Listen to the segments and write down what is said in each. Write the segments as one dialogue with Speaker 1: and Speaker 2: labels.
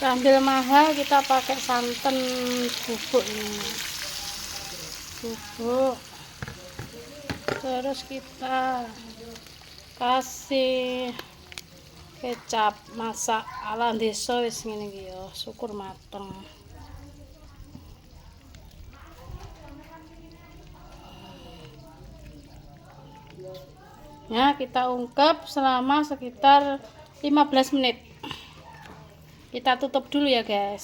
Speaker 1: Sambil mahal kita pakai santan bubuk ini. Bubuk. Terus kita kasih kecap masak ala desa wis ngene iki ya, syukur mateng. Ya, kita ungkep selama sekitar 15 menit. Kita tutup dulu ya, guys.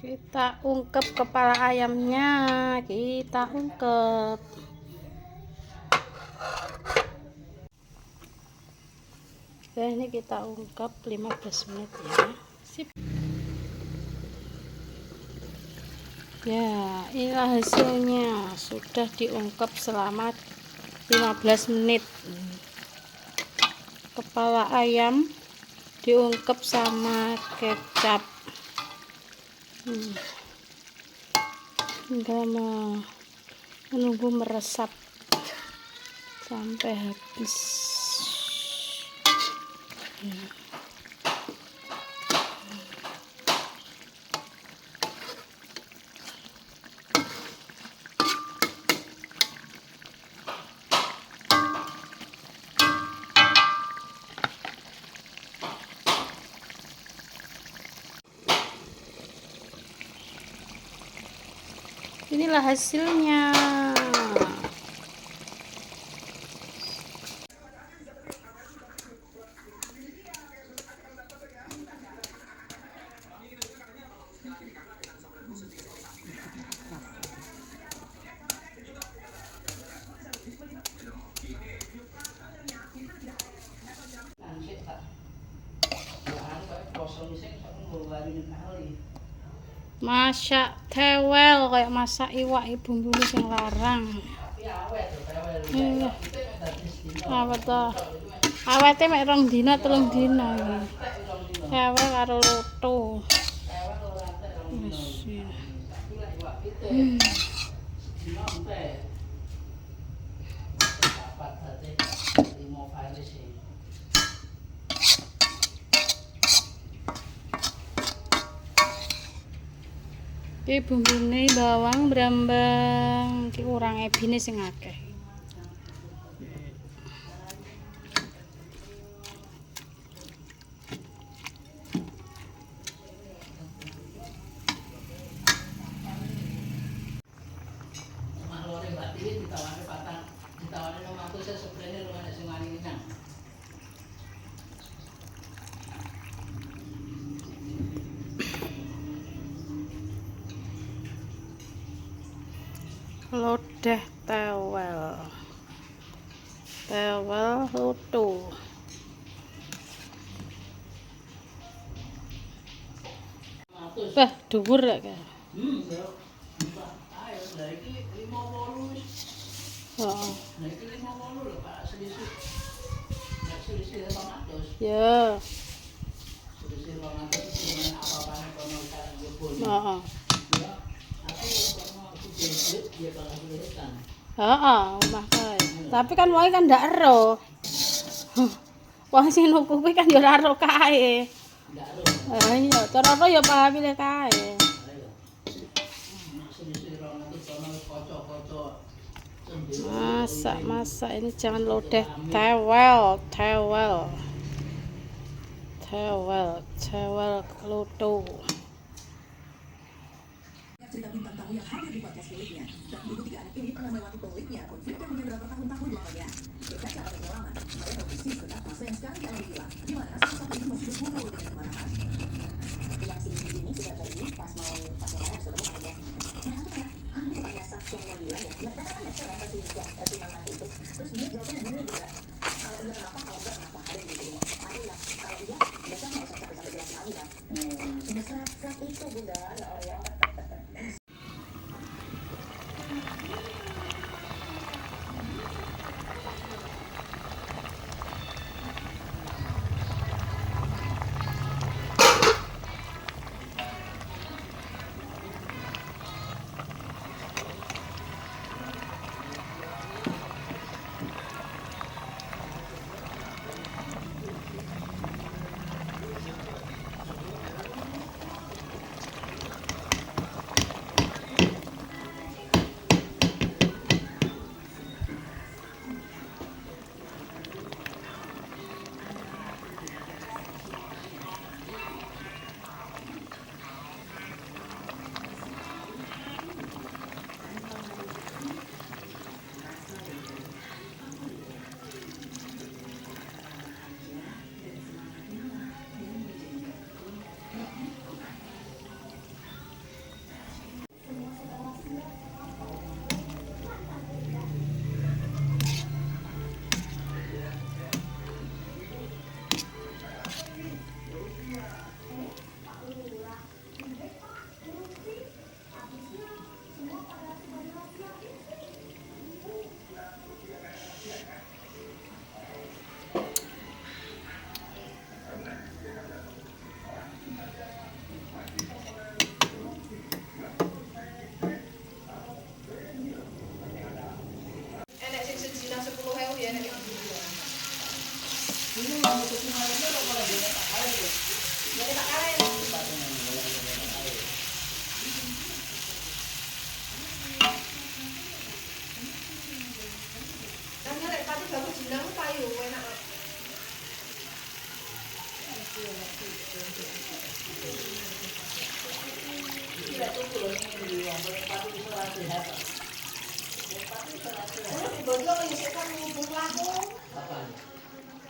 Speaker 1: Kita ungkep kepala ayamnya, kita ungkep. Oke, ini kita ungkep 15 menit ya. Sip. Ya, inilah hasilnya. Sudah diungkep selama 15 menit. Kepala ayam diungkep sama kecap. Tinggal menunggu meresap sampai habis. Inilah hasilnya. Masak tewel kayak masak iwak bumbu sing larang. Awet to. Awete mek 2 dina 3 dina iki. Tewel karo loto. Iki bumbune bawang brambang, iki urang ebine sing akeh. Lodeh tewel loto. Wah, dhuwur rek. Ya. Omah kae. Tapi kan wae kan ndak ero. Wong sing nuku kuwi kan ya ora ero kae. Iya, cara apa ya pahamile kae. Masak ini jangan lodeh tewel loto. Cerita bintang tamu yang hadir di podcast miliknya. Dan ibu 3 anak ini pernah melewati peliknya konflik yang punya berapa tahun-tahun lamanya. Berkaca pada pengalaman, mereka berbisnis tentang masa yang sekarang dialami hilang, di mana sosok ini masih bergumul dengan kemarahan. Yang ini sudah terjadi pas mau pacaran sudah bukan ya. Nah, aku tanya saksi yang bilang ya, ya kan ada siapa sih ya, tunangan itu. Terus dia jawabnya gini juga. Kalau iya kenapa, kalau enggak kenapa, ada gitu. Ada ya, kalau iya, biasa nggak usah sampai jelas lagi ya. Sudah serat itu bunda, ya Allah.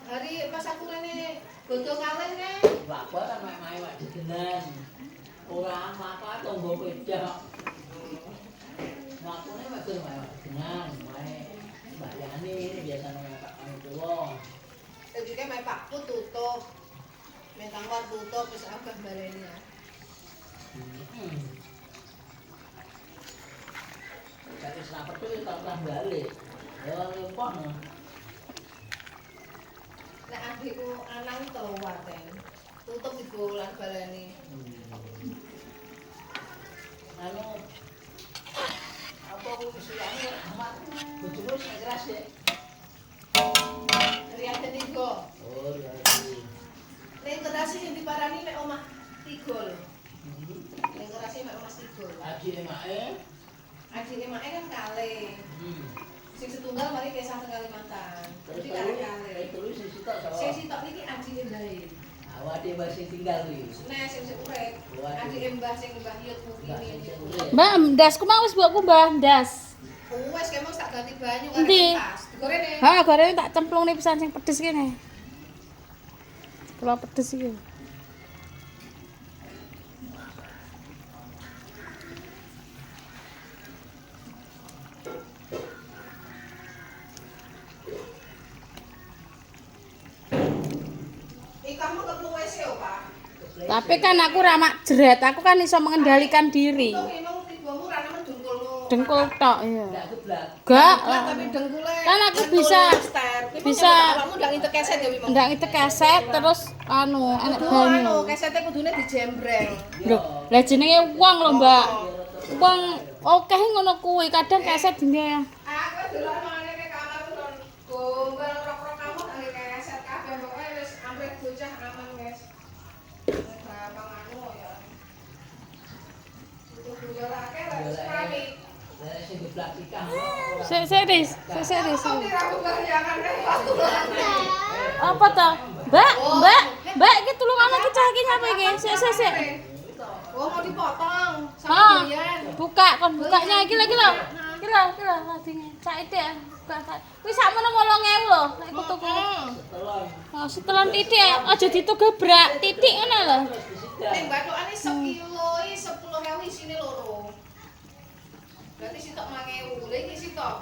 Speaker 2: Hari pas aku ngene godhong kalih ne.
Speaker 3: Bapak kan main-main wak digenan. Ora apa tonggo pedok. Makune wak main wak digenan, main mbayane biasane Pak main tuwa.
Speaker 2: Jadi kan main pakku tutup. Main kamar tutup wis agak baleni ya.
Speaker 3: Kali selapet tuh tak pernah balik. Ya lempon.
Speaker 2: Nek adikku anang telu waten. Tutup di bulan baleni.
Speaker 3: Anu apa aku kesulitannya amat bojone sing keras ya.
Speaker 2: Riyan tiga.
Speaker 3: Oh, iya.
Speaker 2: Nek kerasi sing diparani mek omah Tigol. Nek kerasi mek omah Tigol.
Speaker 3: Adike mae.
Speaker 2: Adike mae kan kalih. Sing setunggal mari kesah teng Kalimantan.
Speaker 3: Terus
Speaker 2: kalih.
Speaker 3: terus sing sitok sapa?
Speaker 2: Sing sitok niki adike bae.
Speaker 3: Awake masih tinggal iki.
Speaker 2: Nek sing urip, adike Mbah sing Mbah Yut mungkin.
Speaker 4: Mbak, ndasku mau wis mbokku Mbah, ndas.
Speaker 2: Wes kemong tak ganti banyu
Speaker 4: Endi?
Speaker 2: pas. Digorene.
Speaker 4: Ha, goreng tak cemplungne pisan sing pedes kene. Kalau pedes iki.
Speaker 2: Ikanmu ketemu wis yo, Pak.
Speaker 4: Tapi kan aku ramak jeret, aku kan iso mengendalikan diri.
Speaker 2: Untung emang tibamu ra nemen dengkulmu.
Speaker 4: Dengkul tok ya.
Speaker 3: Ndak geblak.
Speaker 4: Gak
Speaker 2: Lah,
Speaker 4: lah.
Speaker 2: tapi dengkule.
Speaker 4: Kan aku bisa- bisa.
Speaker 2: Kamu ndak ngitek keset ya, Wimong.
Speaker 4: Ndak itu keset terus anu enek banyu.
Speaker 2: Kesete kudune dijembreng.
Speaker 4: Lho, lah jenenge wong lho, Mbak. Wong akeh ngono kuwi, kadang keset dine.
Speaker 2: Aku delok mangane ke kamar kon gombal rok-rok kamu nang keset kabeh pokoke wis ampe bocah aman, guys. Gampang anu ya. Itu bujolake lah wis rame.
Speaker 3: Lah sing geblak ikan.
Speaker 4: Sik, Riz.
Speaker 2: Aku kira aku bayangan waktu
Speaker 4: Apa to? Mbak, iki tulunganmu iki cah iki nyapa iki? Sik.
Speaker 2: Oh, mau dipotong
Speaker 4: Ha,
Speaker 2: sama durian.
Speaker 4: buka kon bukanya iki lho. Iki lho, ladine. Saiki ya. Buka. Kuwi sakmono 8.000 lho, nek aku tuku.
Speaker 3: Telon.
Speaker 4: Oh, setelan titik aja ditugebrak titik ngono lho.
Speaker 2: Ning bathukane sekilo iki 10.000 isine loro. Berarti sitok 5.000. Lha iki sitok.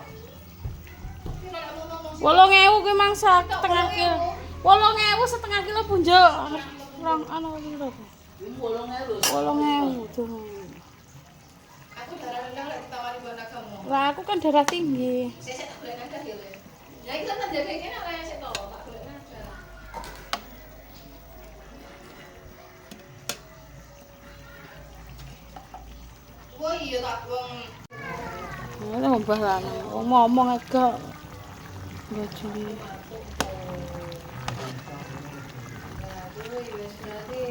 Speaker 2: Iki nek ngomong
Speaker 4: 8.000 kuwi mang setengah kilo. 8.000 setengah kilo punjuk. Kurang anu piro?
Speaker 3: Wis 8.000.
Speaker 4: 8.000 cuma.
Speaker 2: aku darah rendah lek ditawari buat kamu.
Speaker 4: Lah aku kan darah tinggi.
Speaker 2: Saya tak boleh nada ya, Le. Ya iki kan jaga kene ora sik to, tak boleh nada. Wah iya tak wong
Speaker 4: Ini mbah lan ngomong agak bajune.
Speaker 2: Aduh, ya wis berarti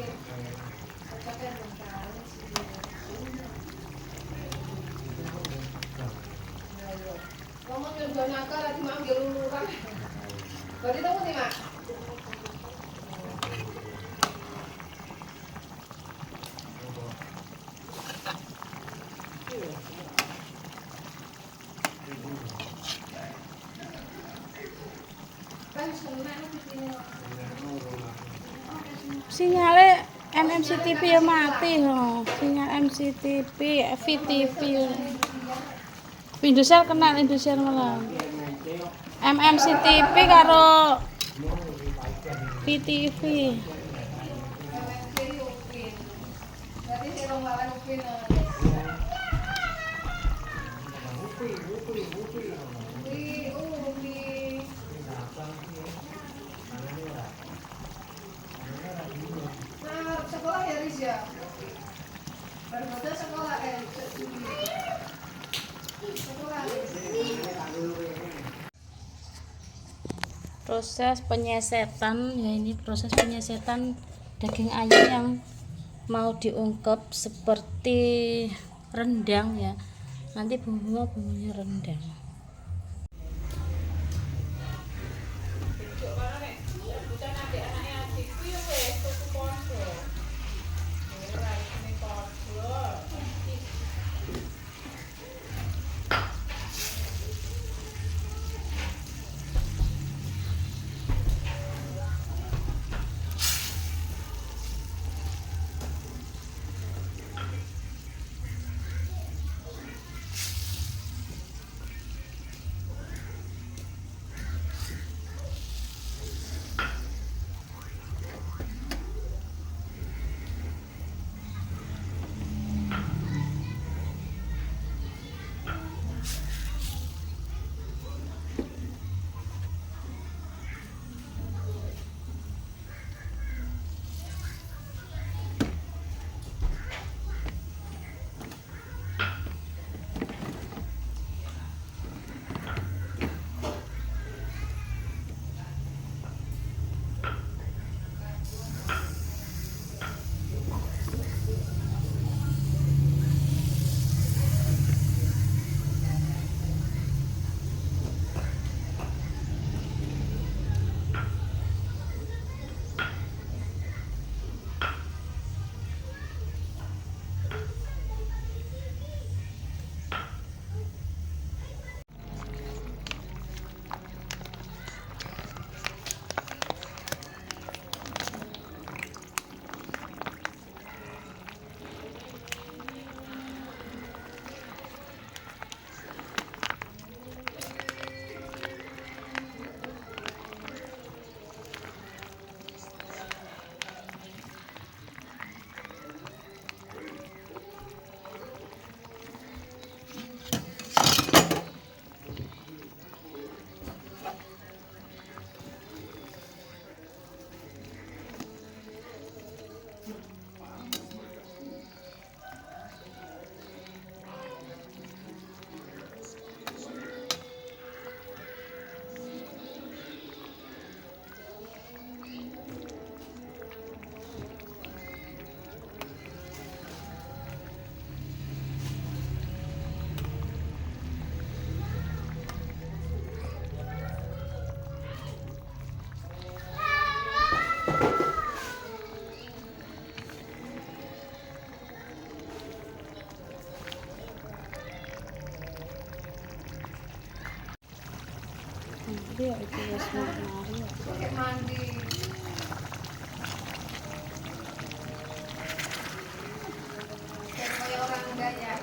Speaker 2: kecapean sekali sih. Ayo. Kamu nyoba nakal lagi manggil lurah. Berarti kamu nih, Mak?
Speaker 4: Sinyale MMCTV ya mati loh. Sinyal MCTV, VTV. Indosiar kenal Indosiar malah. MMCTV karo VTV.
Speaker 2: Berarti si rong lawan upin. Nah, sekolah ya Riz ya? Baru modal sekolah sekolah.
Speaker 4: Proses penyesetan ya, ini proses penyesetan daging ayam yang mau diungkep seperti rendang ya. Nanti bumbunya rendang. Iya, itu wis mari ya.
Speaker 2: Pakai mandi. Kayak orang gaya.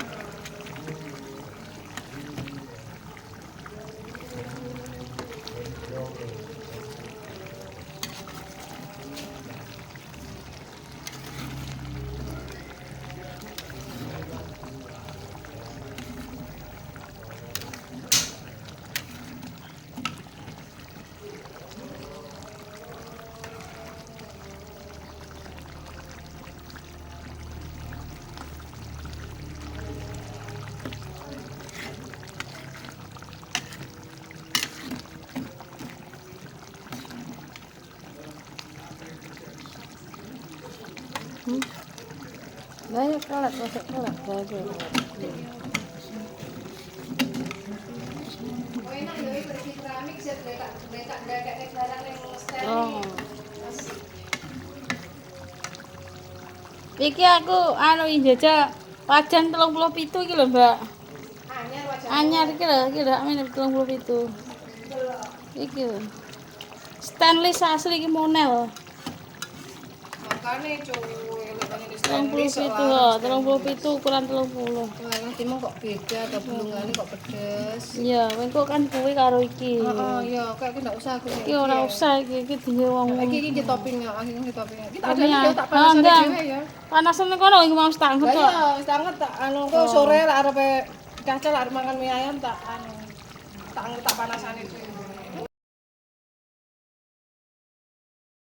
Speaker 4: Lah ya kelet, masuk kelet bae.
Speaker 2: Oh enak ya bersih keramik sih dekat nek barang yang steril.
Speaker 4: Oh.
Speaker 2: Asik.
Speaker 4: Iki aku anu njajal wajan 37 iki lho, Mbak.
Speaker 2: Anyar wajah.
Speaker 4: Anyar iki lho amene 37. Iki lho. Stainless asli iki monel.
Speaker 2: Makane cuy, lekane di
Speaker 4: 37 ho, 37 ukuran 30.
Speaker 2: Nanti mau kok beda, ada bulungannya kok pedes.
Speaker 4: Iya, engko kan kuwi karo iki.
Speaker 2: Oh iya, kayak nggak usah aku.
Speaker 4: Iki ora usah iki dihe wong.
Speaker 2: Iki di toppingnya, akhirnya di toppingnya. Kita ada
Speaker 4: Toppingnya.
Speaker 2: video tak panas
Speaker 4: enggak.
Speaker 2: dhewe ya.
Speaker 4: Panasan kono iki mau setengah
Speaker 2: Lah
Speaker 4: kok.
Speaker 2: iya, sangat tak anu kok sore lah arepe caca lah mangan mie ayam tak anu tak panasan itu.